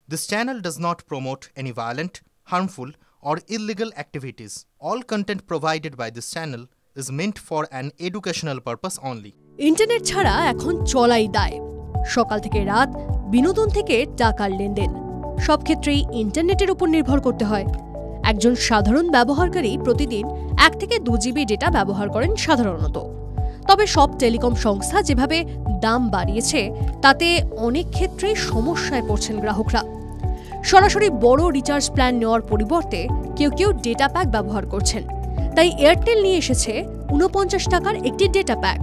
This channel does not promote any violent, harmful, or illegal activities. All content provided by this channel is meant for an educational purpose only. Internet ছাড়া এখন চলাই দায়। সকাল থেকে রাত, বিনোদন থেকে টাকার লেনদেন, সব ক্ষেত্রেই ইন্টারনেটের উপর নির্ভর করতে হয়। একজন সাধারণ ব্যবহারকারী প্রতিদিন 1 থেকে 2 জিবি ডেটা ব্যবহার করেন সাধারণত। তবে সব টেলিকম সংস্থা যেভাবে দাম বাড়িয়েছে তাতে অনেক ক্ষেত্রেই সমস্যায় পড়ছেন গ্রাহকরা। সরাসরি বড় রিচার্জ প্ল্যান নেওয়ার পরিবর্তে কেউ ডেটা প্যাক ব্যবহার করছেন। তাই এয়ারটেল নিয়ে এসেছে 49 টাকার একটি ডেটা প্যাক,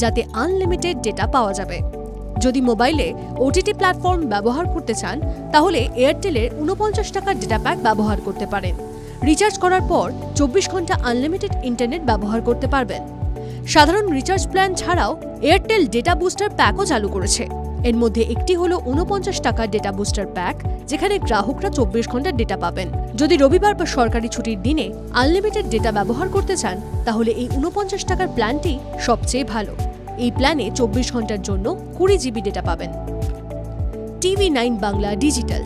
যাতে আনলিমিটেড ডেটা পাওয়া যাবে। যদি মোবাইলে ওটিটি প্ল্যাটফর্ম ব্যবহার করতে চান তাহলে এয়ারটেলের 49 টাকার ডেটা প্যাক ব্যবহার করতে পারেন। রিচার্জ করার পর 24 ঘন্টা আনলিমিটেড ইন্টারনেট ব্যবহার করতে পারবেন। সাধারণ রিচার্জ প্ল্যান ছাড়াও এয়ারটেল ডেটা বুস্টার প্যাকও চালু করেছে। এর মধ্যে একটি হলো 49 টাকার ডেটা বুস্টার প্যাক, যেখানে গ্রাহকরা 24 ঘন্টা ডেটা পাবেন। যদি রবিবার বা সরকারি ছুটির দিনে আনলিমিটেড ডেটা ব্যবহার করতে চান তাহলে এই 49 টাকার প্ল্যানটি সবচেয়ে ভালো। এই প্ল্যানে 24 ঘন্টার জন্য 20 জিবি ডেটা পাবেন। TV9 Bangla digital.